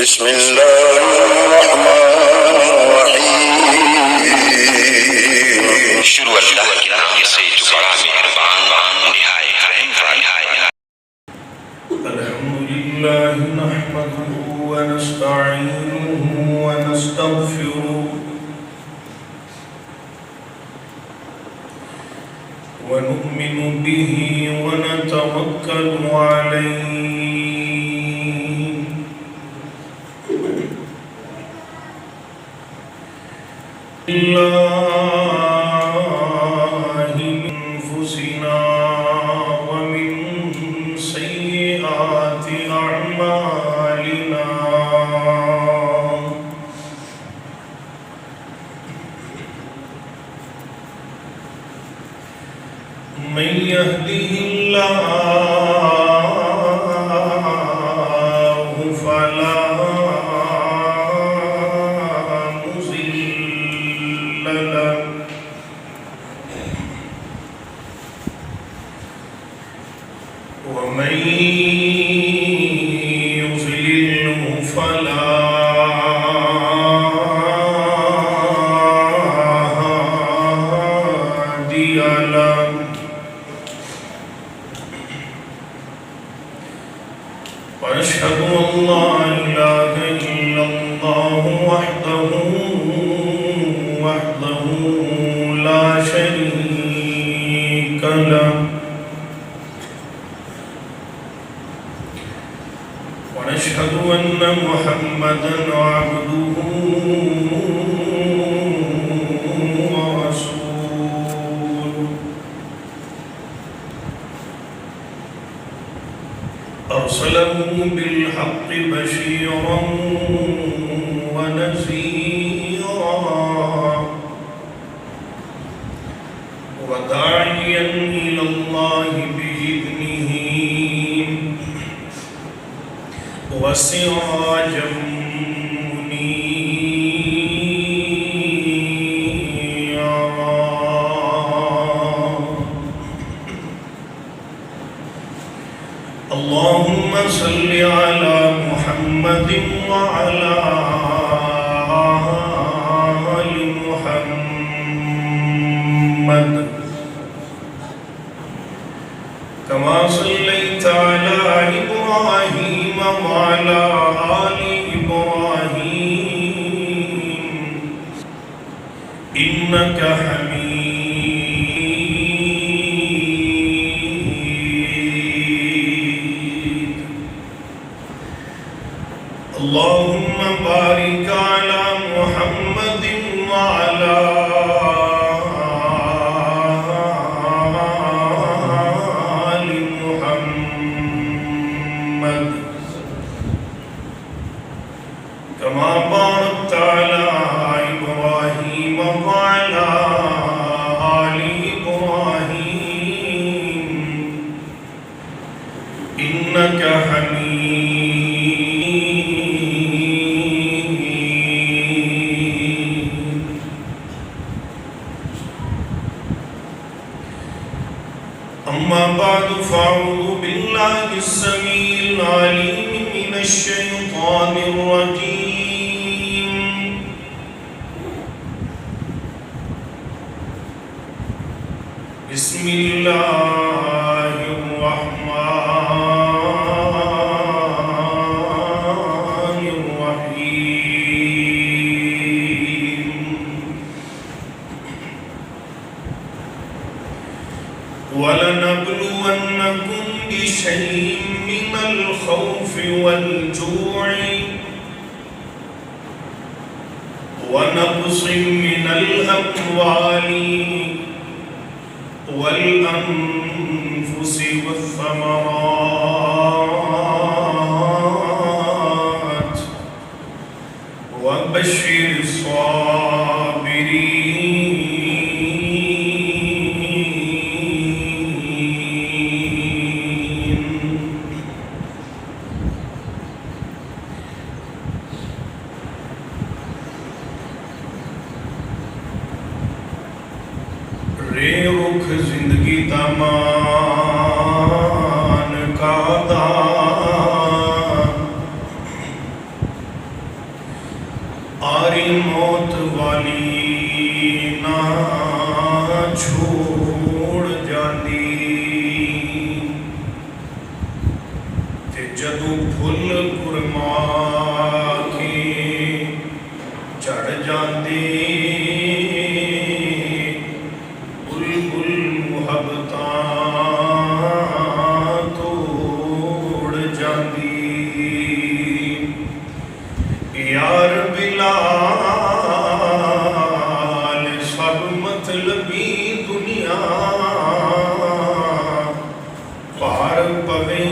بسم الله الرحمن الرحيم شروع اللہ کے نام سے جو بڑا مہربان نہایت رحم ہے۔ الحمد لله نحمده ونستعينه ونستغفره ونؤمن به ونتوكل عليه لله من أنفسنا ومن سيئات أعمالنا من يهده الله فلا مضل له ومن يضلله فلا هادي له وأشهد أن لا إله إلا الله وحده لا شريك له ونشهد أن محمدًا عبده ورسوله أرسله بالحق بشيرا ونذيرا وداعيا إلى الله بإذنه وسراجا منيرا اللهم صل على محمد وعلى آل محمد كما صليت على إبراهيم وعلى آل إبراهيم إنك حميد اللهم بارك على محمد وعلى آل محمد كما باركت على إبراهيم وعلى آل إبراهيم إنك أما بعد فأعوذ بالله السميع العليم من الشيطان الرجيم بسم الله الرحمن الرحيم ولنبلونكم بشيء من الخوف والجوع ونقص من الأموال والأنفس والثمرات وبشر الصابرين رے رخ زندگی دامان کا دان آری موت والی نہ چھوڑ جاندی تے جدوں پھل کرما کے چڑھ جاندی بلبل محبتاں توڑ جاندی یار بلال سب مطلبی دنیا پار پوے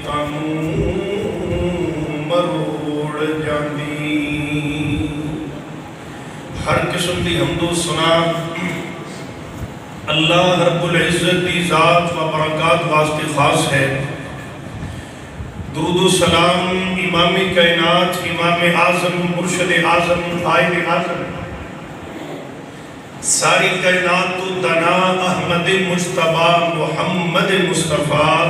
تانوں مروڑ جاندی ہر قسم دی حمد و ثنا اللہ رب العزت دی ذات و برکات واسطے خاص ہے۔ درود و سلام امام کائنات امام اعظم مرشد اعظم قائد اعظم ساری کائنات تو دنا احمد مجتبی محمد مصطفیٰ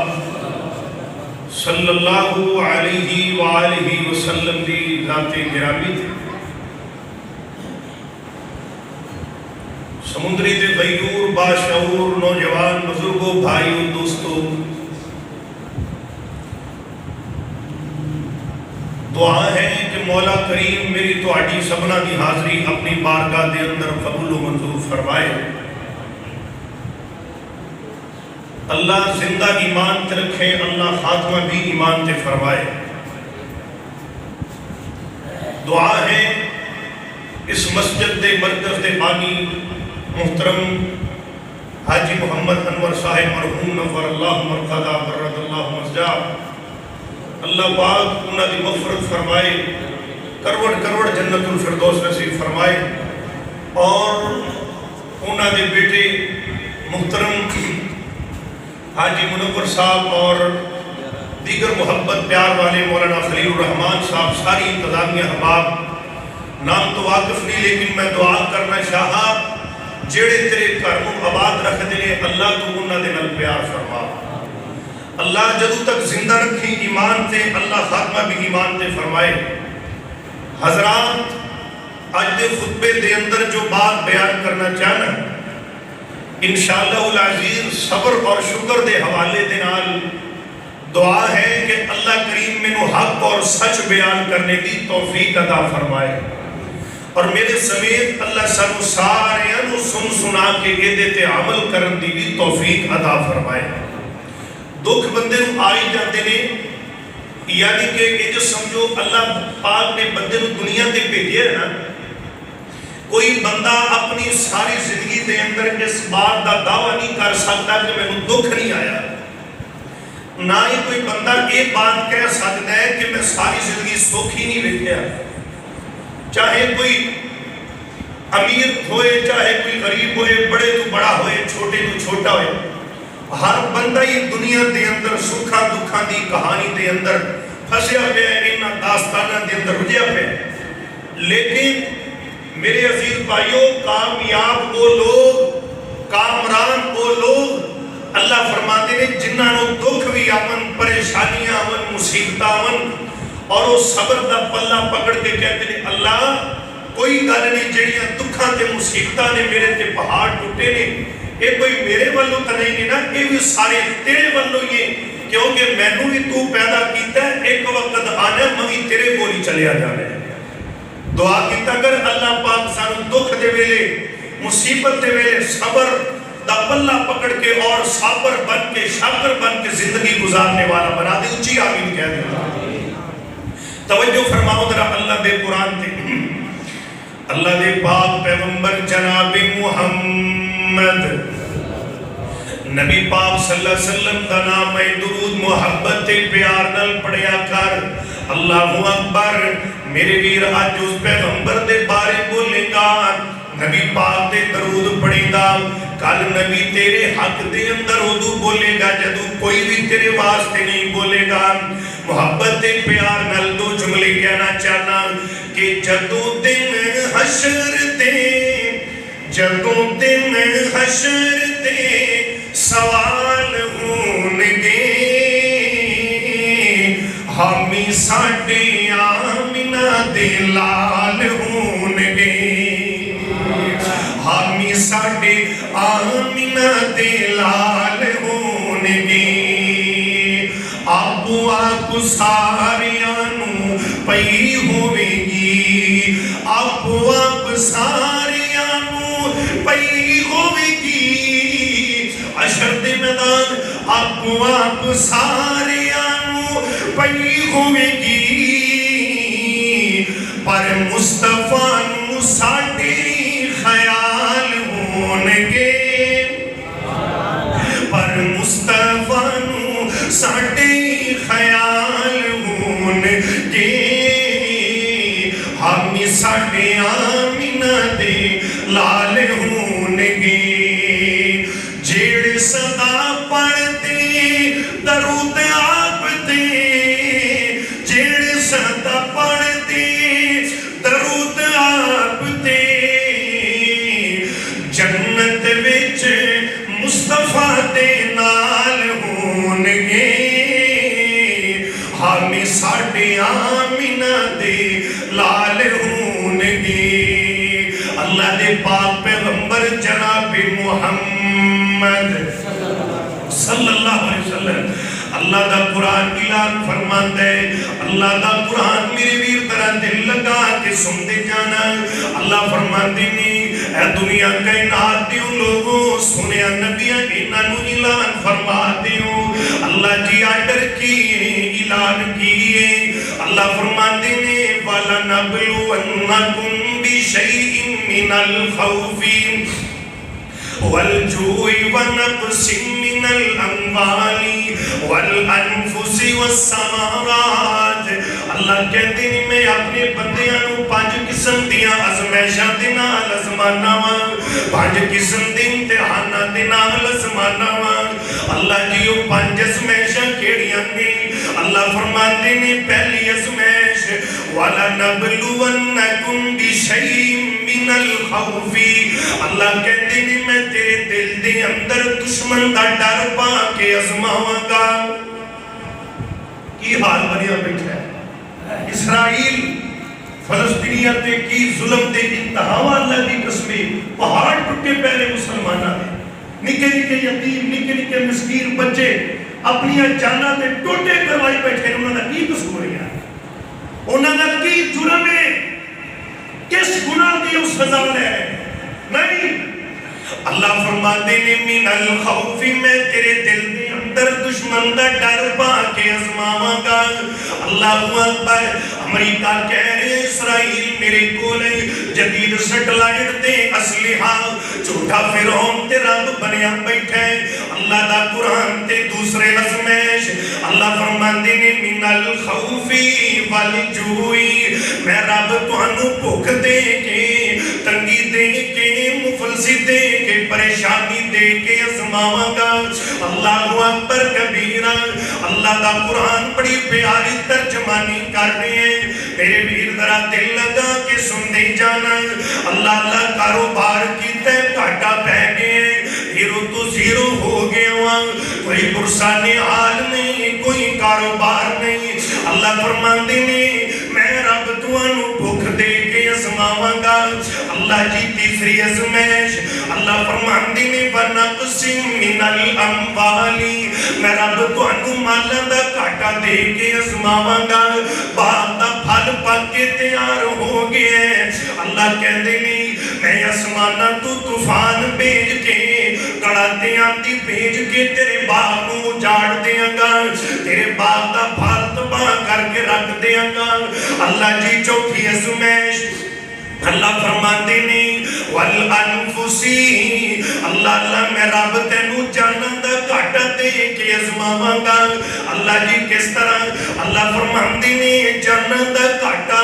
صلی اللہ علیہ وآلہ وسلم دی ذات گرامی تھی۔ سمندری دے غیور باشعور نوجوان بزرگوں بھائیوں دوستوں، دعا ہے کہ مولا کریم میری تہاڈی سبنا دی حاضری اپنی بارگاہ دے اندر قبول و منظور فرمائے۔ اللہ زندہ ایمان تے رکھے، اللہ خاتمہ بھی ایمان تے فرمائے۔ دعا ہے اس مسجد دے مرکز دے بانی محترم حاجی محمد انور صاحب مرحوم نور اللہ مرقدہ برد اللہ مسجد، اللہ پاک انہاں دی مغفرت فرمائے، کروڑ کروڑ جنت الفردوس نصیب فرمائے، اور انہاں دے بیٹے محترم حاجی منور صاحب اور دیگر محبت پیار والے مولانا خلیل الرحمن صاحب، ساری انتظامیہ احباب، نام تو واقف نہیں لیکن میں دعا کرنا چاہا جیڑے تیرے گھر آباد رکھ دے اللہ تو انہاں دے نال پیار فرما، اللہ جدوں تک زندہ رکھی ایمان تے اللہ خاتمہ بھی ایمان تے فرمائے۔ حضرات آج دے خطبے دے اندر جو بات بیان کرنا چاہنا انشاءاللہ العزیز صبر اور شکر دے حوالے دے نال دعا ہے کہ اللہ کریم میں حق اور سچ بیان کرنے کی توفیق عطا فرمائے، اور میرے سمیت اللہ سانو سارے انو سنا کے ایدے تے عمل کرن دی بھی توفیق عطا فرمائے۔ دکھ بندے نو آئی جاتے نے، یعنی کہ یہ جو سمجھو اللہ پاک نے بندے نو دنیا تے بھیجے ہے نا، کوئی بندہ اپنی ساری زندگی دے اندر اس بات دا دعویٰ نہیں کر سکتا کہ میں نے دکھ نہیں آیا، نہ ہی کوئی بندہ یہ بات کہہ سکتا ہے کہ میں ساری زندگی سکھ ہی نہیں ویکھیا، چاہے کوئی امیر ہوئے چاہے کوئی غریب ہوئے، بڑے تو بڑا ہوئے چھوٹے تو چھوٹا ہوئے، ہر بندہ یہ دنیا دے اندر سکھا دکھا دی کہانی دے اندر پھنسیا پہ ہے، انہاں داستانہ دے اندر رجیا پہ ہے۔ لیکن میرے عزیز بھائیوں، کامیاب وہ لوگ، کامران وہ لوگ اللہ فرماتے ہیں جنہاں نو دکھ بھی آمن، پریشانیاں آمن، مصیبت آمن، اور وہ صبر دا پلہ پکڑ کے کہتے ہیں اللہ کوئی گل نہیں جڑیاں دکھاں تے مصیبتاں نے میرے تے پہاڑ ٹوٹے نے، یہ کوئی میرے والوں تا نہیں نا، یہ بھی سارے تیرے والوں یہ، کیونکہ میں نو بھی تو پیدا کیتا ہے، ایک وقت آنا میں بھی تیرے گولی چلے آ جانے۔ دعا کیتا کر اللہ پاک سانو دکھ دے ویلے، مصیبت دے ویلے صبر دا پلہ پکڑ کے اور صابر بن کے شاکر بن کے زندگی گزارنے والا بنا دے، اچھی آمین کہہ دے۔ توجہ فرماؤ ذرا اللہ دے قرآن تے، اللہ دے پاک پیغمبر جناب محمد نبی پاک صلی اللہ علیہ وسلم دا نام ہے، درود محبت تے پیار نال پڑھیا کر، اللہ اکبر۔ میرے ویر آج اس پیغمبر دے بارے بولے گا، نبی پاک دے درود پڑھے گا، کل نبی تیرے حق دے اندر اردو بولے گا جدو کوئی بھی تیرے واسطے نہیں بولے گا۔ محبت تے پیار نال دو جملے کہنا چاہنا کہ جدو دن حشر تے، جدو دن حشر تے سوال ہونگے، حامی ساڈے آمنہ دے لال ہونگے۔ آمینہ دے لال ہونگے آپ آپ ساریانو پئی ہوئے گی آپ آپ ساریانو پئی ہوئے گی عشر دے میدان آپ آپ ساریانو پئی ہوئے گی پر مصطفیٰ نو ساڑے خیال ہونگے پر مصطفیٰ نو ساڑے خیال ہونگے ہمیں ساڑے آمینہ دے لال ہونگے جیڑ صدا پڑھتے درود آپ دے جیڑ صدا پڑھتے درود آپ دے جنت وچ مصطفیٰ دے نال ہونگے ہمیں ساڑے آمینہ دے لال ہونگے اللہ دے پاک پیغمبر جناب محمد صلی اللہ علیہ وسلم اللہ دا قرآن اعلان فرماتا ہے اللہ دا قرآن میرے ویر طرح دل لگا کے سن دے جانا اللہ فرماتے نہیں اے دنیا کائنات دیوں لوگوں سنیا نبیاں انہوں اعلان فرماتے ہو اللہ جی آڈر کیے اعلان کیے اللہ فرماتے نے وَلَنَبْلُوَنَّكُمْ بِشَيْءٍ مِّنَ الْخَوْفِ وَالْجُوعِ وَنَقْصٍ مِّنَ الْأَمْوَالِ وَالْأَنفُسِ وَالثَّمَرَاتِ اللہ کہتے ہیں میں اپنے بندیاں پانچ قسم دیاں ازمیشاں دے نال ازمانا وا پانچ قسم دے امتحاناں دے نال ازمانا وا اللہ جیو پانچ ازمیشاں کیڑیاں نے اللہ فرماتے نے پہلی ازمیش وَلَنَبْلُوَنَّكُمْ بِشَيْءٍ مِّنَ الْخَوْفِ اللہ کہتے ہیں میں تیرے دل دے اندر دشمن دا ڈر پا کے ازماواں گا کی حال بنیا بیٹھا ہے اسرائیل فلسطینیت کی ظلم دے انتہاوا اللہ دی قسمیں پہاڑ ٹوٹے پہلے مسلمانہ دے نکے نکے یتیم نکے نکے مسکین بچے اپنی جانہ دے ٹوٹے کروائی بیٹھے انہوں نے کی قسم رہی ہے انہوں نے کی جرم ہے کس گناہ دی اس سزا لے نہیں اللہ فرماتے نے من الخوف میں تیرے دل دے اندر دشمن دا ڈر پا کے ازماواں گا اللہ اکبر امریکہ کہہ رہے اسرائیل میرے کولے جدید سٹلائٹ دے اسلحہ جھوٹا فرعون تے رب بنیا بیٹھے اللہ دا قرآن تے دوسرے ازمیش اللہ فرماتے نے من الخوف والجوعی میں رب تانوں بھوک دے کے تنگی دے کے مفلسی دے کے پریشانی دے کے ازماواں گا اللہ اکبر کبیرہ اللہ دا قرآن بڑی پیاری ترجمانی کر رہے ہیں میرے ویر ذرا دل لگا کے سن دے جانا اللہ کاروبار کی تے گھاٹا پہ گئے ہیرو تو زیرو ہو گیا ہوا کوئی پرسان حال نہیں کوئی کاروبار نہیں اللہ فرماندے نے میں رب توانو بھوک دے کے ازماواں گا اللہ جی تیسری ازمیش اللہ فرماندے نے وَنَقْسٍ مِّنَ الْأَمْوَالِ میں رب توانو مالا دا کاٹا دے کے ازماواں گا باغ دا پھل پک کے تیار ہو گئے اللہ کہندے نہیں میں آسمانہ تو طوفان بھیج کے کڑاتے آتی بھیج کے تیرے باغ نو اجاڑ دیاں گا تیرے باغ دا پھل تباہ کر کے رکھ دیاں گا اللہ جی چوتھی ازمیش اللہ فرماتے نہیں والانفسی اللہ میں رب تینو جانن دا گھاٹا دے کے ازماواں گا اللہ جی کس طرح اللہ فرماتے نہیں جانن دا گھاٹا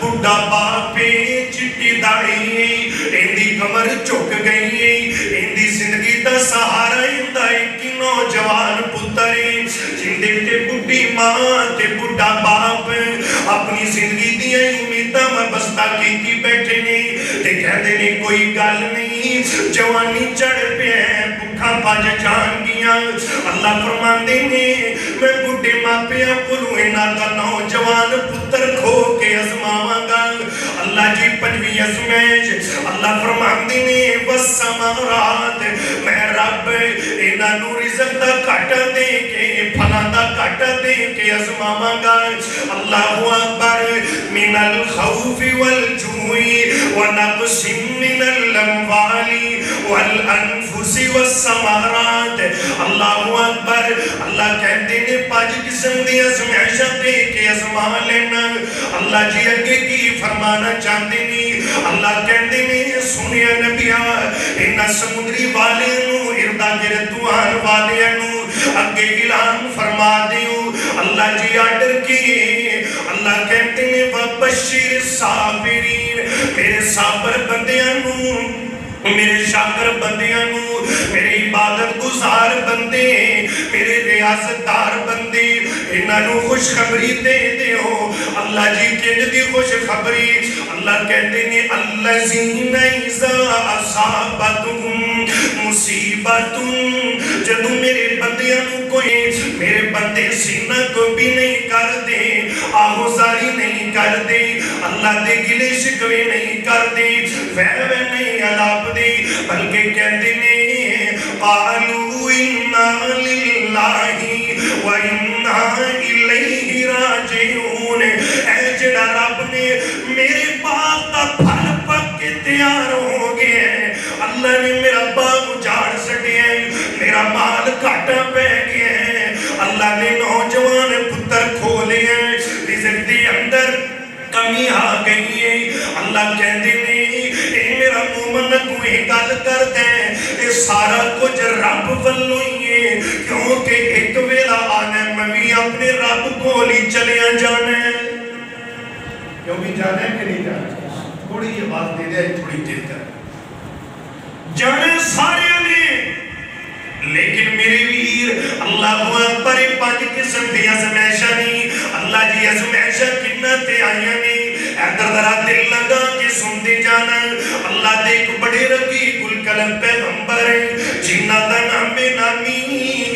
بڑھا باپے چٹی داڑھی اندی کمر چک گئی اندی زندگی دا سہارا اندہ ایک نوجوان پترے جندے تے بڑھی ماں تے بڑھا باپ اپنی زندگی دیا امیدہ میں بستہ کی بیٹھے نہیں تے کہتے نہیں کوئی گل نہیں جوانی چڑھ پہ ہیں بکھا پاج جان گیا اللہ فرماندے نے میں بڑھے ماں پہ اپلو اینا دا نوجوان پتر کھو کے ازماواں گا اللہ اللہ جی پنجویں ازمائش اللہ فرماندے نے والثمرات میں رب انہاں نوں رزق دا گھاٹا دے کے پھلاں دا گھاٹا دے کے ازماواں گا اللہ اکبر من الخوف والجوع ونقص من الاموال والانفس والثمرات اللہ اکبر اللہ کہتے نے 5 قسم دی ازمائشاں دے کے ازما لینا اللہ جی اگے کی فرمانا چاہتے نہیں اللہ کہتے نے سنیا نبیا انہاں سمندری والے نو اردا گرد آن والے نو اگے اعلان فرما دیو اللہ جی آرڈر کی اللہ کہتے نے وبشر الصابرین میرے صابر بندیاں نو میرے شاکر بندیاں نو میرے عبادت گزار بندے میرے ریاستدار بندے انہاں نو خوشخبری دے دیو اللہ جی کہنے دی خوشخبری اللہ کہتے ہیں الذین اذا اصابتہم مصیبت جدو میرے بندیاں نو کوئی میرے بندے سینہ کو بھی نہیں کر دے آہوزاری نہیں کر دے اللہ دے گلے شکوے نہیں کر دے ویوے نہیں عذاب دے بلکہ کہتے ہیں قالوا انا للہ و انا الیہ راجعون اے جڑا رب نے میرے باغ کا پھل پک کے تیار ہو گئے ہیں اللہ نے میرا باغ اجاڑ سٹے ہیں میرا مال گھاٹا پہ گئے ہیں اللہ نے نوجوان پتر کھولے ہیں رزق دے اندر کمی آ گئی ہے اللہ کہتے ہیں اے میرا مومن تو ایک گل کر دیں اے سارا کچھ رب والوں ہی ہے کیونکہ ایک ویلا آنا میں بھی اپنے رب کو لی چلے جانا ہے کیوں بھی جانا ہے کہ نہیں جانا تھوڑی یہ بات دے دے تھوڑی دیر کر جانے سارے میں لیکن میرے ویر اللہ اکبر 5 قسم دی ازمائشاں نہیں اللہ جی ازمائشاں کنا تے آئیاں نہیں ادھر ذرا دل لگا کے سنتے جانا اللہ دے ایک بڑے رقیب القلم پیغمبر جنہ دا نام نامی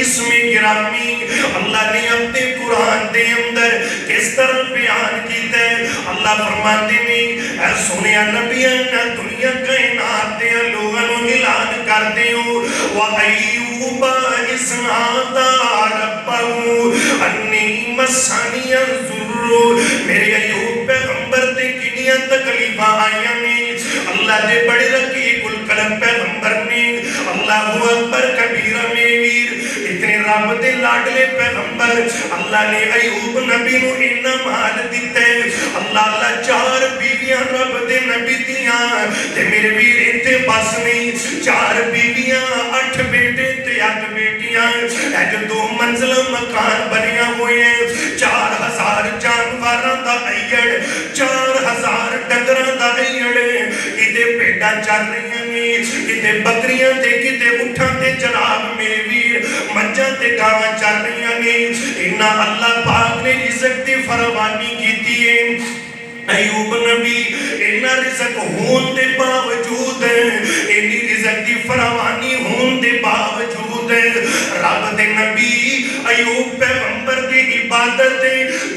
اسم گرامی اللہ نے اپنے قرآن دے اندر کس طرح بیان کیتا ہے اللہ فرماتے ہیں اے سنیا نبیاں نہ دنیا کائنات دے لوگوں نو اعلان کر دیو وَأَيُّوبَ إِذْ نَادَىٰ رَبَّهُ أَنِّي مَسَّنِيَ الضُّرُّ میرے ایوب پیغمبر دے کنیاں تکلیفاں آئیاں نے اللہ دے بڑے رقیب القلم پیغمبر نے اللہ اکبر کبیرہ میرے ویر اتنے رب دے لاڈلے پیغمبر اللہ نے ایوب نبی نو اتنا مال دیتے اللہ 4 بیویاں رب دے نبی دیاں تے میرے ویر اتنے بس نہیں 4 بیویاں 8 بیٹے تے 8 بیٹیاں اج 2 منزلہ مکان بنیا ہوئے ہیں 4000 جانوراں دا ایڑ 4000 ڈنگراں دا ایڑ کتے پیڈاں چل رہی ہیں کتے بکریاں تے کتے اٹھاں تے جناب میرے ویر مجھاں تے گاواں چل رہی ہیں انہاں اللہ پاک نے رزق دی فراوانی کیتی ہے ایوب نبی انہاں رزق ہون دے باوجود انہی رزق دی فراوانی ہون دے باوجود رب دے نبی ایوب پیغمبر دی عبادت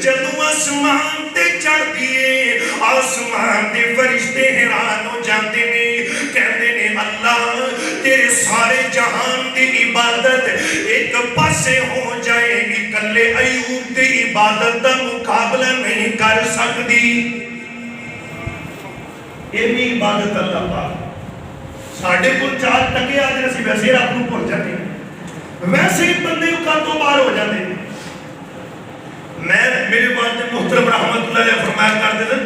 جدو آسمان تے چڑھ دیے آسمان دے فرشتے حیران ہو جاتے نے کہتے نے اللہ تیرے سارے جہان دی عبادت ایک پاسے ہو جائے گی کلے ایوب دی عبادت دا مقابلہ نہیں کر سکتی یہ بھی عبادت اللہ پاک ساڑھے کل 4 ٹکے آج رسی ویسے رب نو پہنچ جاتے ہیں ویسے ہی بندے کا تو بار ہو جاتے ہیں میں میرے والد محترم رحمت اللہ علیہ فرمایا کرتے تھے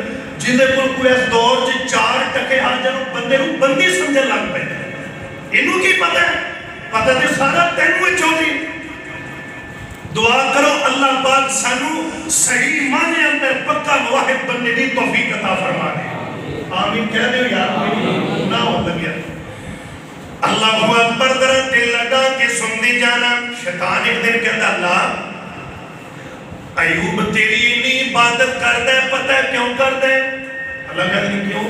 جنہیں پر کوئی اس دور سے 4 ٹکے آج جنہوں بندے کو بندی سمجھے لگ پہ انہوں کی پتہ ہے پتہ تے سارا تینوے چوٹی دعا کرو اللہ پاک سانو صحیح معنی اندر پکا مواحد بننے دی توفیق عطا فرما دے آمین کہہ دے یار نہ ہو لگیا اللہ اکبر ذرا دل لگا کے سن دی جانا شیطان ایک دن کہتا اللہ ایوب تیری اتنی عبادت کرتا ہے پتہ ہے کیوں کرتا ہے اللہ کہتا ہے کیوں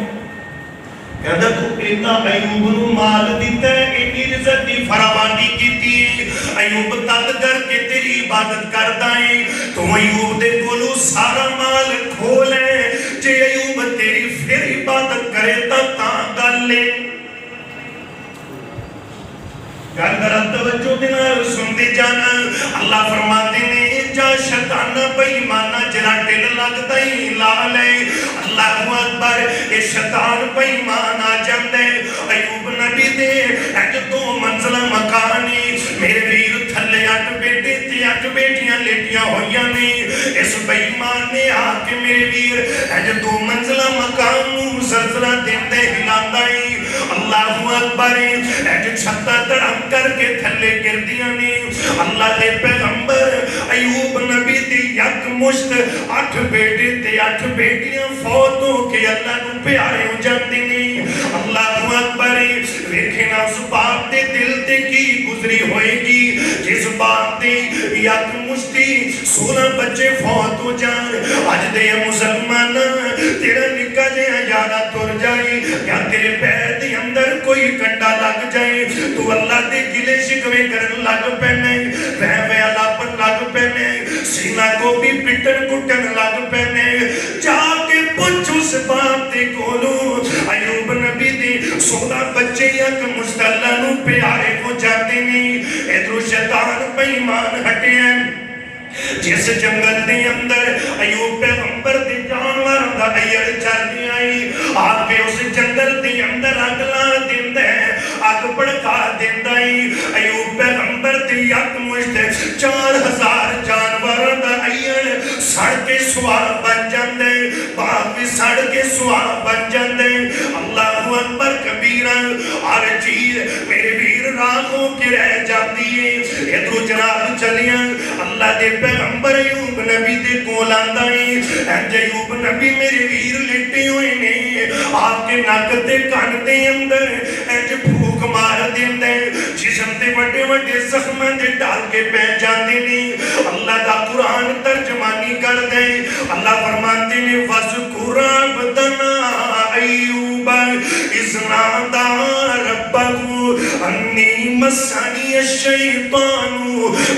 کہتا تو اتنا ایوب نو مال دیتا ہے اتنی رزق دی فراوانی کیتی ہے ایوب تد کر کے تیری عبادت کرتا ہے تو ایوب دے کولو سارا مال کھول ہے جے ایوب تیری پھر تھلے گل ذرا توجہ دے نال سن دے جانا اللہ فرماتے نے جا شیطان بے ایمانا جڑا ٹل لگدا ہی لا لے اللہ اکبر اے شیطان بے ایمان آ جاندے ایوب نبی دے اج تو منزلہ مکانی میرے ویر تھلے 8 بیٹے تے 8 بیٹیاں لیٹیاں ہوئیاں نے اس بے ایمان نے آ کے میرے ویر اج تو منزلہ مکان نو زلزلہ دیندے ہلاندا ہی اللہ اکبر اج چھتا دڑم کر کے تھلے گردیاں نے اللہ دے پیغمبر ایوب نبی دی یک مشت 8 بیٹے تے 8 بیٹیاں فوت ہو کے اللہ نو پیارے ہو جاندے نے اللہ اکبر ویکھنا اس باپ دے دل تے کی گزری ہوئے گی جس باپ دے یک مشتی 16 بچے فوت ہو جان اج دے مسلمان تیرا نکا جہا یارا تر جائے یا تیرے پیر دے اندر کوئی کنڈا لگ جائے تو اللہ دے گلے شکوے کرن لگ پینے وے لاپن لگ پینے سینہ کو بھی پٹن کٹن لگ پینے جا کے پوچھ اس باپ دے کولو ایوب نبی دے 16 بچے یک مستلہ نو پیارے ہو جاتے نہیں ادھر شیطان بے ایمان ہٹے ہیں جس جنگل دے اندر ایوب پیغمبر دے جانور دا ایڑ چلدی آئی آ کے اس جنگل دے اندر اگ لا دیندا ہے اگ بڑکا دیندا ہے ایوب پیغمبر دے یک مشت 4000 جانور دا ایڑ سڑ کے سوار بن جاندے باغ بھی سڑ کے سوار بن جاندے اللہ اکبر کبیرہ ہر چیز میرے ویر راہ ہو کے رہ جاتی ہے ادھر جناب چلیاں اللہ دے پیغمبر ایوب نبی دے کول آندا ہے انج ایوب نبی میرے ویر لیٹے ہوئے نے آپ کے نک تے کان دے اندر انج پھوک مار دیندے جسم تے وڈے وڈے زخماں دے ڈال کے پہ جاندے نے اللہ دا قرآن ترجمانی کر دے اللہ فرماتے نے وَذْكُرْ عَبْدَنَا ایوب اذ نادى ربه انی مسنی الشیطان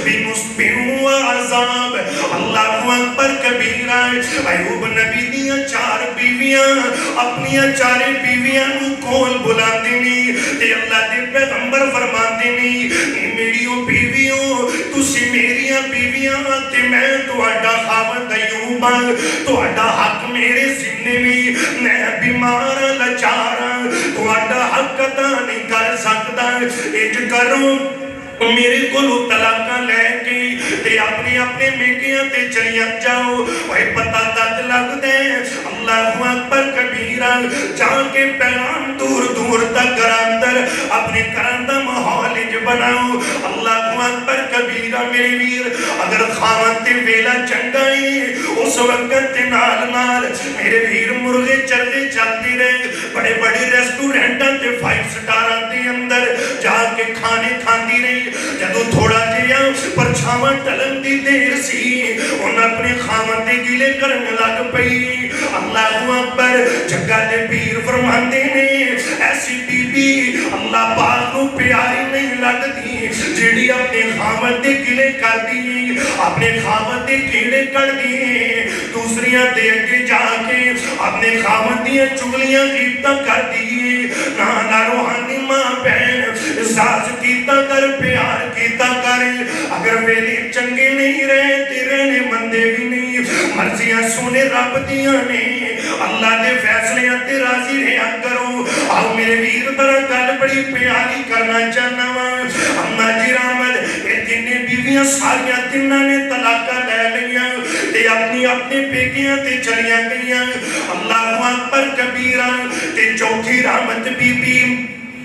بنصب وعذاب اللہ اکبر کبیرہ ایوب نبی دیاں 4 بیویاں اپنی 4 بیویاں نو کول بلاتے نہیں تے اللہ دے پیغمبر فرماتے نہیں میریوں بیویوں تسی میریاں بیویاں تے میں تہاڈا خاوند ایوب تہاڈا حق میرے سینے میں میں بیمار لاچار تہاڈا حق ادا نہیں کر سکتا اج کرو میرے کولو طلاقاں لے کے تے اپنے اپنے میکیاں تے چلیاں جاؤ اوے پتہ تک لگ دے اللہ اکبر کبیرہ جا کے پیغام دور دور تک گراندر اپنے کرندہ ماحول اج بناؤ اللہ اکبر کبیرہ میرے ویر اگر خاون تے ویلا چنگا ہے اس وقت تے نال نال میرے ویر مرغے چلتے چلتے رہے بڑے بڑے ریسٹورنٹاں تے 5 سٹاراں دے اندر جا کے کھانے کھاندی رہی جدو تھوڑا جیا پرچھاواں ٹلن دی دیر سی ان اپنے خامن دے گلے کرنے لگ پئی اللہ اکبر جگہ دے پیر فرماندے نے ایسی بی بی اللہ پاک کو پیاری نہیں لگتی جیڑی اپنے خامن دے گلے کر دی اپنے خامن دے گلے کر دی دوسریاں دے کے جا کے اپنے خامن دیا چگلیاں غیبتہ کر دی نانا روحانی ماں بہن ساز کیتا کر پیار کیتا کر اگر ویلے چنگے نہیں رہے تیرے نے مندے بھی نہیں مرضیاں سونے رب دیاں نے اللہ دے فیصلے تے راضی رہا کرو آؤ میرے ویر درہ گل بڑی پیاری کرنا چاہنا اماں جی رحمت یہ تینے بیویاں ساریاں تینہ نے طلاقہ لے لیا تے اپنی اپنے پیکیاں تے چلیاں گئیاں اللہ اکبر کبیرہ تے چوتھی رحمت بی بی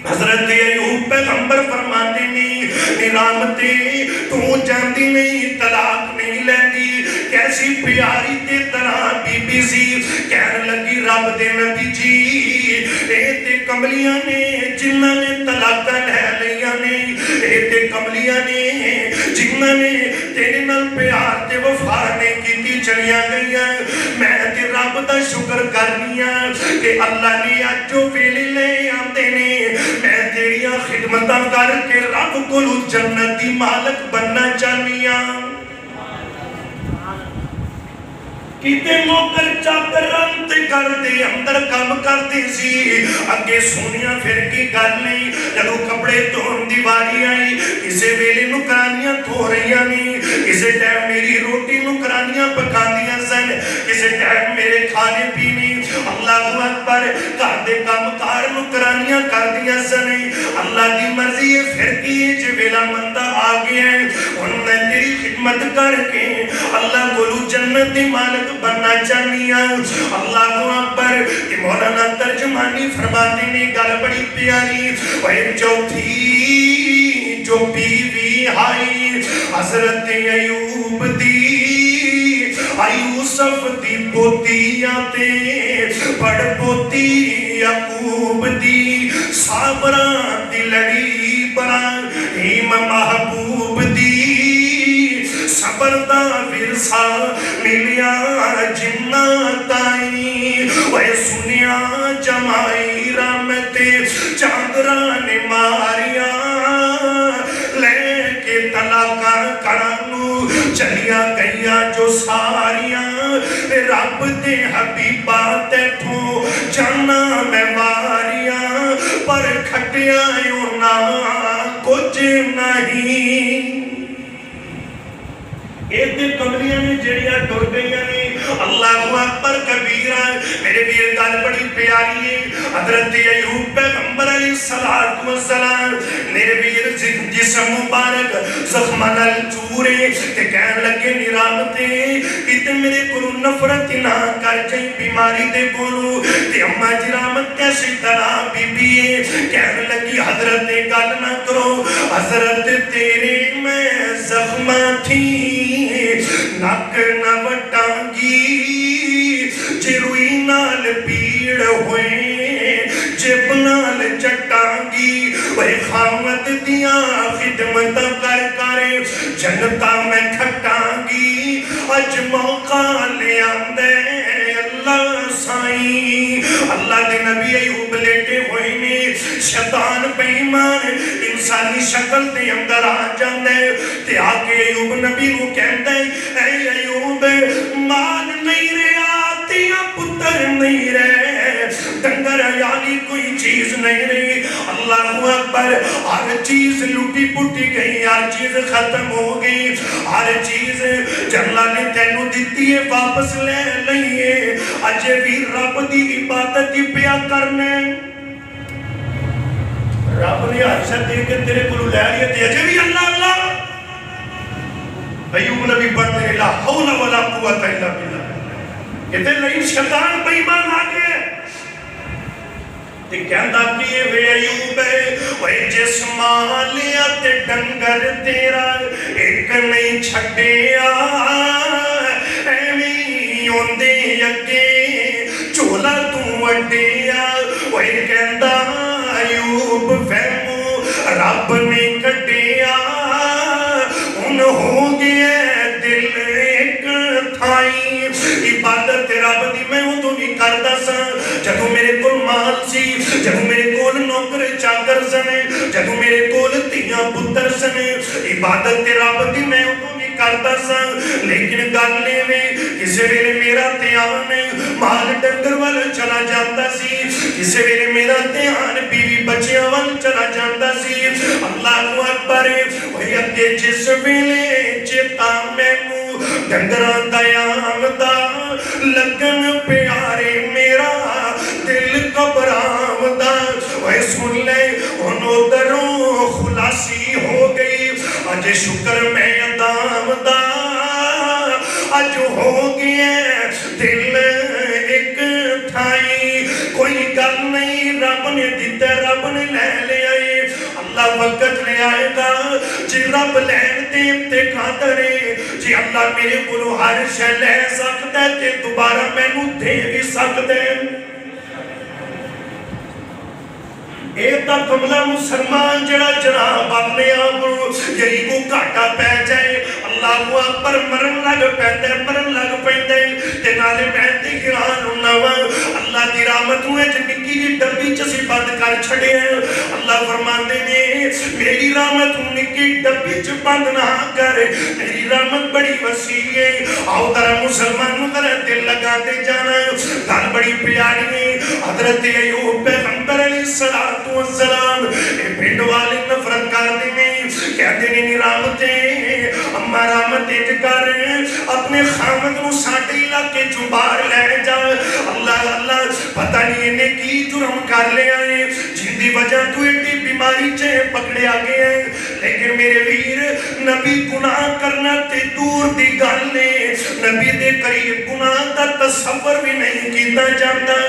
حضرت ایوب پیغمبر فرماتے نہیں رحمتے تو جاندی نہیں طلاق نہیں لیندی کیسی پیاری تے طرح بی بی سی کہنے لگی رب دے نبی جی اے تے کملیاں نے جنہ نے طلاق لے لیا نے اے تے کملیاں نے جنہ نے تیرے نال پیار تے وفا نے کیتی چلیاں گئیاں میں تے رب دا شکر کرنیاں کہ اللہ نے آج جو ویلے لے آتے نے میں تیریاں خدمتاں کر کے رب کو جنتی مالک بننا چاہنیاں کیتے موکر چاکر رنت کر دے اندر کام کرتے سی اگے سونیاں پھر کی گل نہیں جدو کپڑے دھون دی واری آئی کسے ویلے نکرانیاں دھو رہیاں نہیں کسے ٹائم میری روٹی نکرانیاں پکاندیاں سن کسے ٹائم میرے کھانے پینے اللہ اکبر گھر دے کام کار نکرانیاں کردیاں سن اللہ دی مرضی ہے پھر کی جے ویلا مندہ آ گیا ہے ان میں تیری خدمت کر کے اللہ بولو جنت دی مالک بننا چاہنی اللہ اکبر کہ مولانا ترجمانی فرماتے نے گل بڑی پیاری وہ چوتھی جو بیوی آئی حضرت ایوب دی یوسف دی پوتی آتے بڑ پوتی یعقوب دی صابران دی لڑی براہیم محبوب دی صبر دا ورثہ ملیا جنات آئی وہ سنیا جمائی رحمت چاندران ماریا لے کے طلاقہ کرانو چلیا گیا جو ساریاں رب دے حبیبہ تیٹھو جانا میں واریاں پر کھٹیا یونا کچھ نہیں ایک دن کملیاں نے جڑیاں ٹر گئیاں نے اللہ اکبر کبیرہ میرے بیر گل بڑی پیاری ہے حضرت ایوب پیغمبر علیہ السلام میرے بیر جسم مبارک زخمہ چورے تے کہن لگے نرامتے کتے میرے کلو نفرت نہ کر جائیں بیماری دے بولو تے اممہ جرامت کیسی طرح بی بیے کہن لگی حضرت گل نہ کرو حضرت تیرے میں زخمہ تھی نک نہ وٹانگی چروئی نال پیڑ ہوئے جب نال چٹانگی وہ خامت دیا خدمت کر کرے جنتا میں کھٹانگی اج موقع لے آندے اللہ سائیں اللہ دے نبی ایوب لیٹے ہوئے نے شیطان بیمان انسانی شکل دے اندر آ جاندے تے آکے ایوب نبی کو کہندے اے ایوب مال نہیں رہا تیا پتر نہیں رہے ڈنگر یعنی کوئی چیز نہیں رہی اللہ اکبر ہر چیز لٹی پٹی گئی ہر چیز ختم ہو گئی ہر چیز جلال نے تینو دیتی ہے واپس لے لئیے اجے بھی رب دی عبادت کی پیا کرنے رب نے حرشت دے کے تیرے کو لے لیا تے اجے بھی اللہ اللہ ایوب نبی پڑھتے لا حول ولا قوت الا باللہ کہتے لئیم شیطان بیمان آگے تے کہندہ کیے وے ایوب وے جسمالیت ڈنگر تیرا ایک نہیں چھٹیا ایویں ہوندے یکے چولا تو اڈیا وے کہندہ ایوب فہمو رب نے کٹیا ان ہو گیا دل ایک تھائی عبادت رب دی میں ہوں تو نہیں کردہ سا جدو میرے کول مال سی جدو میرے کول نوکر چاکر سنے جدو میرے کول تیاں پتر سنے عبادت رب دی میں ہوں تو نہیں کردہ سا لیکن گالے میں کسے ویلے میرا تیان مال ڈنگر والا چلا جاندہ سی کسے ویلے میرا تیان بیوی بچیاں والا چلا جاندہ سی اللہ اکبر وہی اگے جس ویلے چیتا میں مو ڈنگران دیان دا لگن پیارے میرا دل کبرام دا وہی سن لے انہوں دروں خلاصی ہو گئی اج شکر میں دام دا اج ہو گیا دل ایک تھائی کوئی گل نہیں رب نے دیتے رب نے لے لے آئے اللہ وقت لے آئے گا جی رب لین دیم تے کھاترے جی اللہ میرے کلو ہر شے لے سکتے تے دوبارہ میں نو دے بھی سکتے ایتا کملا مسلمان جڑا جناب اپنے آپرو یہی کو کاٹا پہ جائے اللہ وہ پر مرن لگ پہتے مرن لگ پہتے تے نالے پہتے گران انہوں اللہ دی رحمت ہوئے جنکی جی ڈبی چسی بند کر چھڑے ہیں. اللہ فرماندے نے میری رحمت نکی ڈبی چ بند نہ کر, میری رحمت بڑی وسیع ہے. آؤ ذرا مسلمان ذرا دل لگا دے جانا, گل بڑی پیاری ہے. حضرت ایوب پیغمبر علیہ الصلوۃ والسلام پنڈ والے نفرت کرتے ہیں, کہتے ہیں رحمتیں اما رحمتیں کر اپنے خامد کو ساڈے علاقے چوں باہر لے جا. اللہ اللہ پتہ نہیں انہیں کی جرم کر لیا ہے جن دی وجہ تو ایڈی بیماری چے پکڑے آگے ہیں. لیکن میرے ویر نبی گناہ کرنا تے دور دی گل نے, نبی دے قریب گناہ دا تصور بھی نہیں کیتا جاتا.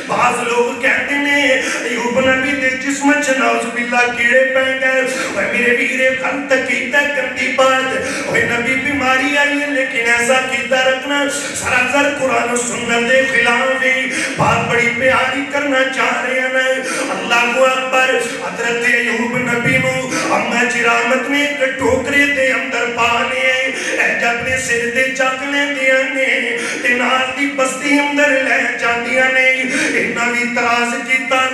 بعض لوگ کہتے ہیں ایوب نبی دے جسم چ نعوذ باللہ کیڑے پہ گئے. اوے میرے ویرے غلط کیتا گندی بات, اوے نبی بیماری آئی ہے لیکن ایسا کیتا رکھنا سراسر قرآن و سنت دے خلاف ہے. بات بڑی پیاری کرنا چاہ رہے ہیں. اللہ اکبر. حضرت ایوب نبی نو اما جی رحمت نے ایک ٹوکرے دے اندر پا لے, جب اپنے سر دے چک لے دیا نے تے نال دی بستی اندر لے جاندیاں نے. انہاں وی تراز کیتا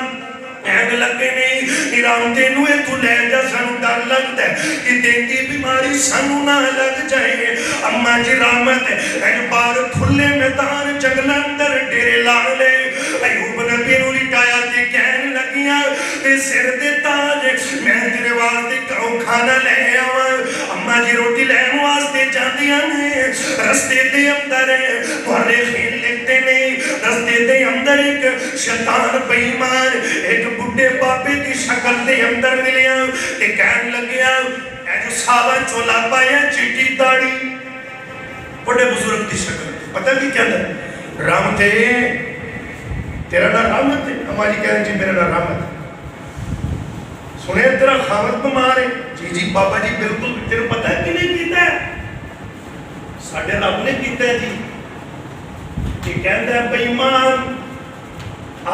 ایگ لگے نہیں رامتے نوے تو لے جا سانو ڈر لگتا ہے کہ دیتی بیماری سانو نہ لگ جائے. اما جی رحمت ایک بار کھلے میدان جنگل اندر ڈیرے لا لے. ایوب نبی نو لٹایا تے کہنے لگیاں تے سر دے تاج میں تیرے واسطے کہوں کھانا لے آواں. اما جی روٹی لین واسطے جاندیاں نے, رستے دے اندر تھوڑے خیل لیتے نہیں, رستے دے اندر ایک شیطان بیمان ایک بڑھے بابے دی شکل دے اندر ملیا تے کہن لگیا اے جو سالا چولا پایا چٹی داڑی بڑے بزرگ دی شکل. پتہ بھی کیا تھا رحمت تیرا نام رحمت ہے. ہماری کہہ رہے جی میرا نام رحمت ہے. سنے تیرا خامد بمار ہے. جی جی بابا جی بالکل. تیرے پتہ ہے کہ نہیں کیتا ہے ساڑھے رب نے کیتا ہے جی. یہ کہتا ہے بیمان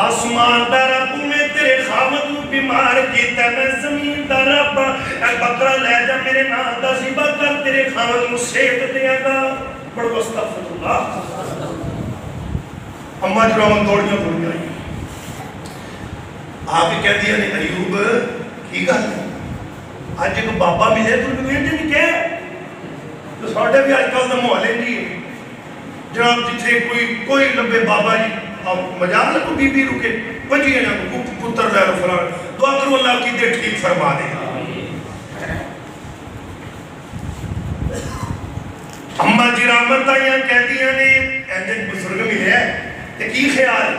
آسمان دا رب میں تیرے خامد کو بیمار کیتا ہے, میں زمین دا رب اے بکرا لے جا میرے نام دا زیبہ کر تیرے خامد کو صحت دیا گا. بڑو استغفر اللہ. اما جو رحمت دوڑیاں دوڑیاں آئی آپ ہی کہہ دیا نہیں ایوب کی گل ہے آج ایک بابا ملے تو انہیں نہیں کہے تو ساڑھے بھی آج کل دا محلے نہیں ہے جناب جتھے کوئی لبے بابا جی مجال لکو بی بی رکے پنجی ہے کو پتر لے رو فرار دعا کرو اللہ کی دے ٹھیک فرما دے. اما جی رحمت آئیاں کہہ دیا نے اینجن بزرگ ملے ہے تے کی خیال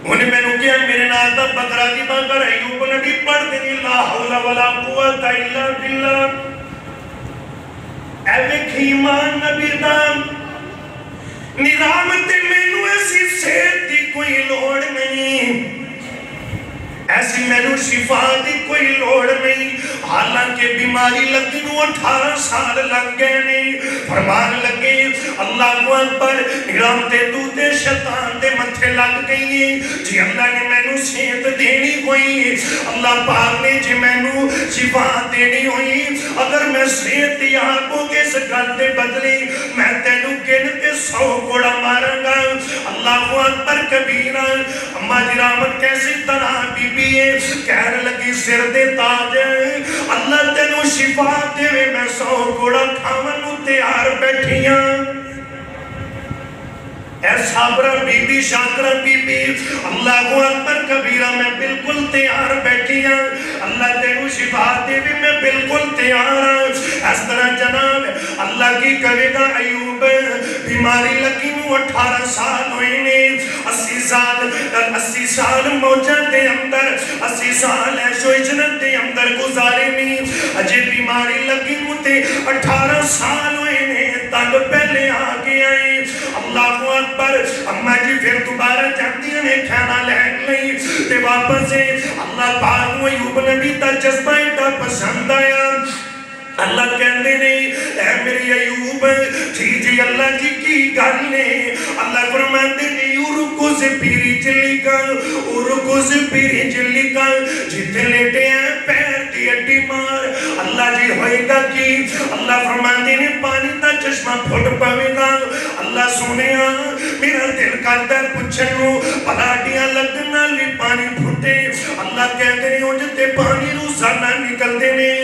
انہیں میں نے کیا میرے نال دا بکرا دی بکر ایوب نبی پڑھ دیں لا حول ولا قوت الا باللہ. اے ویکھ ایمان نبی دام نرامت مینوں ایسی صحت دی کوئی لوڑ نہیں, ایسی مینوں شفا دی کوئی لوڑ نہیں. حالانکہ بیماری لگی نو 18 سال لگ گئے نہیں. فرمان لگے اللہ اکبر نرامتے تو تے شیطان دے متھے لگ گئی جی اللہ نے مینوں صحت دینی ہوئی, اللہ پاک نے جی مینوں شفا دینی ہوئی. اگر میں صحت یاب ہو کے اس گل دے بدلی میں تینوں گن کے 100 کوڑا ماراں گا. اللہ اکبر کبیرہ. اما جی رحمت کیسی طرح بی بی ہے کہنے لگی سر دے تاج اللہ تینوں شفا دے میں 100 کوڑا کھاون نو تیار بیٹھیاں. اے صابرہ بی بی شاکرہ بی بی اللہ اکبر کبیرہ میں بالکل تیار بیٹھی ہوں. اللہ تینوں شفا دے بھی میں بالکل تیار ہوں. اس طرح جناب اللہ کی کہے گا ایوب بیماری لگی نو 18 سال ہوئے نے 80 سال موجہ دے اندر 80 سال ایشو اجنت دے اندر گزارے نہیں اجے بیماری لگی نو تے 18 سال ہوئے نے تب پہلے آگے آئے. اللہ اکبر. اما جی پھر دوبارہ جاتی ہیں کھانا لین لئی تے واپس سے اللہ پاک ایوب نبی تا جذبہ ایڈا پسند آیا. اللہ کہتے نہیں اے میری ایوب جی اللہ جی کی گل نے. اللہ فرماتے نہیں ارکو سے پیری چلی کا ارکو سے پیری چلی کا جتنے لیٹے ہیں پیر دی اڈی مار اللہ جی ہوئے گا کی اللہ فرماندے نے پانی دا چشمہ پھٹ پاوے گا اللہ سونے میرا دل کرتا ہے پوچھنو پلاٹیاں لگنا لی پانی پھٹے اللہ کہتے ہیں ہو جتے پانی روزانہ نکل دے میں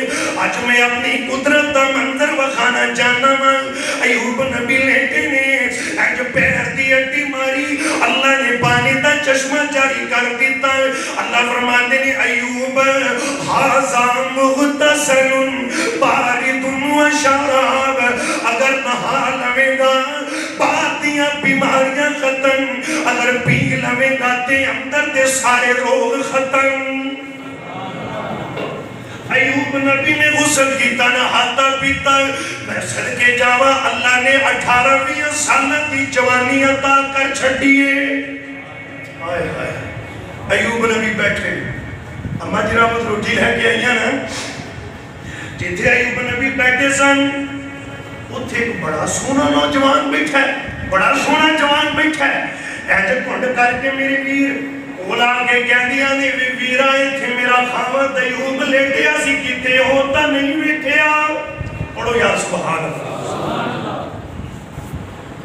آج میں اپنی قدرت دا منظر وخانا جانا ماں ایوب نبی لیٹے نے جو پیر دی اڈی ماری اللہ نے پانی دا چشمہ جاری کر دیتا اللہ فرماندے نے ایوب حاضا مغتسل بارد و شراب اگر نہا لوے گا باتیاں بیماریاں ختم اگر پی لوے گا تے اندر دے سارے روگ ختم ایوب نبی نے غسل کیتا نہاتا پیتا میں صدقے جاوا اللہ نے 18 سال کی جوانی عطا کر چھڑیے آئے آئے ایوب نبی بیٹھے اما جی رحمت روٹی لے کے آئیاں نا جیتے ایوب نبی بیٹھے سن اتھے ایک بڑا سونا نوجوان بیٹھا ہے بڑا سونا جوان بیٹھا ہے ایجے کنڈ کر کے میرے ویر اولا کے کہندیاں نے ویرائے تھے میرا خامد ایوب لیٹیا سی کیتے ہوتا نہیں بیٹھیا پڑھو یا سبحان اللہ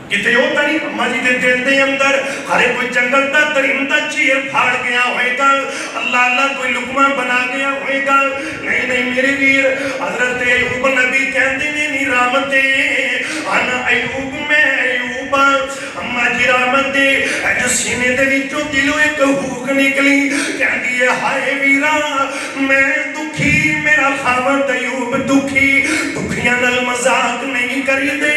کیتے ہوتا نہیں اممہ جی دے دل دے اندر ہرے کوئی جنگل تا درندہ چیر پھاڑ گیا ہوئے گا اللہ اللہ کوئی لقمہ بنا گیا ہوئے گا نہیں نہیں میرے ویر حضرت ایوب نبی کہندے نے نہیں رحمتے انا ایوب میں ایوبا اممہ جی رحمت دے جو سینے دے وچوں دلوں ایک ہوک نکلی کہندی ہے ہائے ویرا میں دکھی میرا خامد ایوب دکھی دکھیاں نل مذاق نہیں کری دے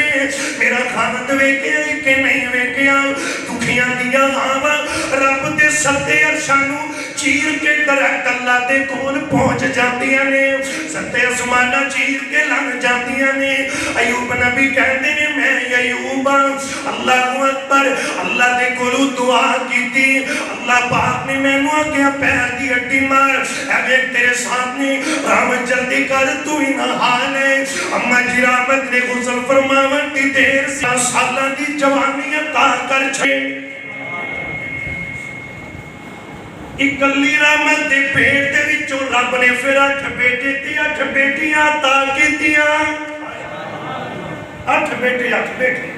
میرا خامد ویکیا کہ نہیں ویکیا دکھیاں دیا آوا رب دے ستے عرشانو چیر کے درخت اللہ دے کون پہنچ جاندیاں نے ستے اسمانہ چیر کے لنگ جاندیاں نے ایوب نبی کہندے نے میں ایوبا اللہ اکبر اللہ دے کولو دعا کی تھی اللہ پاک نے میں نو آگیا پیر دی اڈی مار اے تیرے سامنے رحمت جلدی کر تو ہی نحال ہے اممہ جی رحمت نے غسل فرماون دی دیر سے سالہ دی جوانی عطا کر چھے اکلی رحمت دے پیٹ دے وچوں رب نے پھر 8 بیٹے تے 8 بیٹیاں عطا کیتیاں 8 بیٹے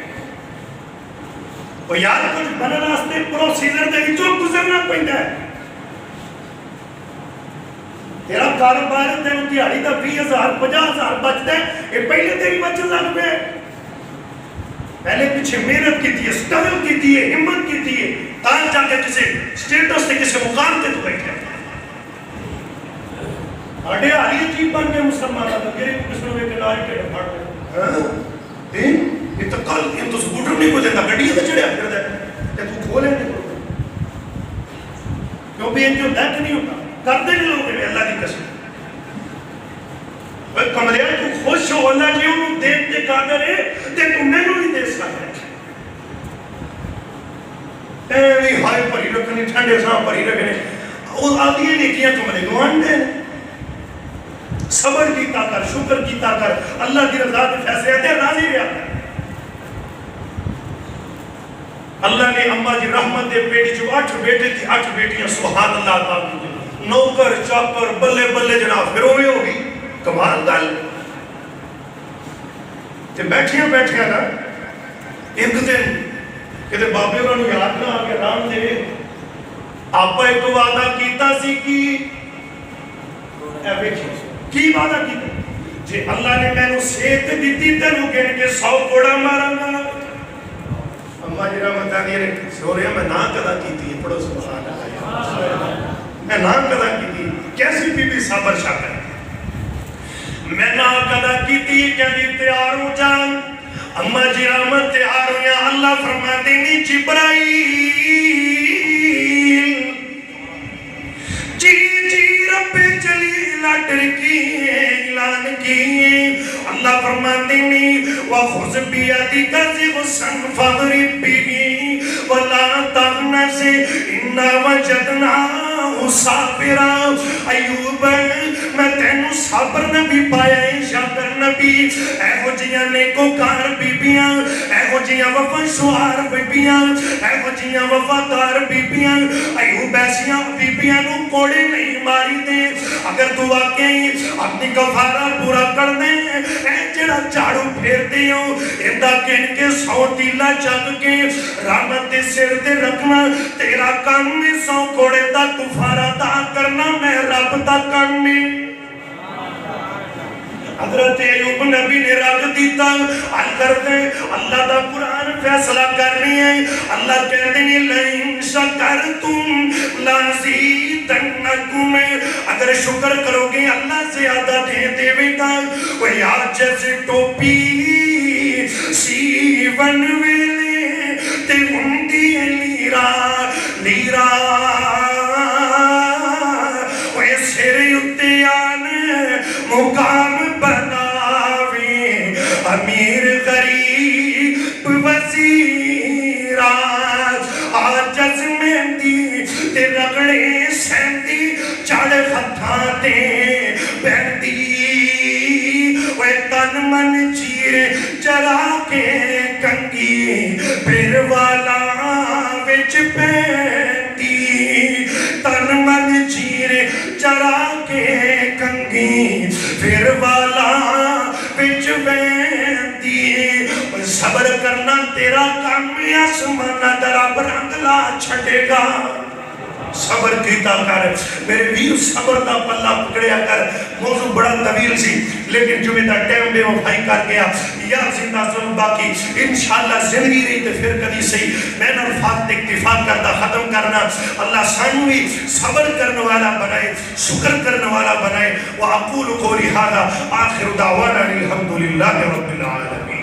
وہ یاد کچھ بنا راستے پروسیجر دے وچوں گزرنا پیندا ہے تیرا کاروبار تے دیہاڑی دا 20,000 50,000 بچدا ہے یہ پہلے تیری بچن لگ پے پہلے پیچھے محنت کیتی ہے سٹرگل کیتی ہے ہمت کیتی ہے تاں جا کے کسی سٹیٹس تے کسی مقام تے تو بیٹھے اڈے آلی عجیب بن کے مسلمان آتا گرے کو کس نے کہ لائے کے پھاڑ دے یہ تو کل یہ تو سکوٹر نہیں کو جاتا گڈی تے چڑھیا پھر دے تے تو کھولے تے کیوں بھی ان جو دیکھ نہیں ہوتا کر دے لوگ اللہ کی قسم وہ کمرے تو خوش ہو اللہ جی انہوں دیکھ دے قادر ہے تے تو میں نو ہی دے سکتا ہے ایوی ہائے پری رکھنی ٹھنڈے ساں پری رکھنے اور آدھی نے کیا تمہیں گوان دے صبر کیتا کر شکر کیتا کر اللہ کی رضا کے فیصلے دے راضی رہا کر اللہ نے اممہ جی رحمت دے بیٹی جو 8 بیٹے تھی 8 بیٹیاں سبحان اللہ تعالی نوکر چاپر بلے بلے جناب پھر ہوئے ہوگی کمال دل تے بیٹھیاں نا ایک دن کہ بابے انہوں یاد نہ آگے رام دے آپ ایک وعدہ کیتا سی کی وعدہ کیتا جی اللہ نے میں نو صحت دیتی تینو کہ 100 کوڑا مارا گا اممہ جی رحمت آنی نے سوریا میں نہ قدا کیتی ہے پڑھو سبحان اللہ میں نہ قدا کیتی کیسی بی بی صبر شاکر میں نہ قدا کیتی کہ تیار ہو جان اممہ جی رحمت تیار ہو یا اللہ فرما دینی جبرائیل جی رب جلیل اٹر کی اعلان کی اللہ فرما دینی وَخُذْ بِيَدِكَ ضِغْثًا فَاضْرِب بِهِ وَلَا تَغْنَسْ إِنَّا وَجَدْنَاهُ صابرا ایوب میں تینوں صبر نبی پایا ہے شاکر نبی اے ہو جیاں نیکوکار بیبیاں اے ہو جیاں وفاشوار بیبیاں اے ہو جیاں وفادار بیبیاں ایوب ایسیاں بیبیاں نو کوڑے نہیں ماری دے اگر تو واقعی اپنی کفارہ پورا کر دے اے جڑا چاڑو پھیر دے ہو اندہ کن کے 100 تیلہ چک کے رحمت دے سر دے رکھنا تیرا کام میں 100 کوڑے دا کفارہ دا کرنا میں رب دا کام میں حضرت ایوب نبی نے رکھ دیتا اللہ دا قرآن فیصلہ کر رہی ہے اللہ کہتے ہیں لئن شکرتم لازیدنکم اگر شکر کرو گے اللہ زیادہ دے دے بیٹا وہ یاد جیسے ٹوپی سیون ویلے تے ہندی لیرا لیرا وہ سر اتیان مقام بناویں امیر غریب وزیرہ آجز مہندی تے رگڑے سہندی چڑھ خطاتے بہندی وہ تن من چیر چرا کے کنگی پھر والا وچ پہندی تن من چیر چرا کے کنگی پھر والا وچ پہندی صبر کرنا تیرا کام آسمانہ دراب رنگلا چھڑے گا صبر کیتا کر میرے ویر صبر دا پلہ پکڑیا کر موضوع بڑا طویل سی لیکن جو میں دا ٹیم بے وفائی کر گیا یا زندہ سن باقی انشاءاللہ زندگی رہی تو پھر کدی صحیح میں نے الفاظ اکتفاق کرتا ختم کرنا اللہ سانوی صبر کرنے والا بنائے شکر کرنے والا بنائے وَأَقُولُ قَوْلِي هَذَا آخر دعوانا الحمدللہ رب العالمين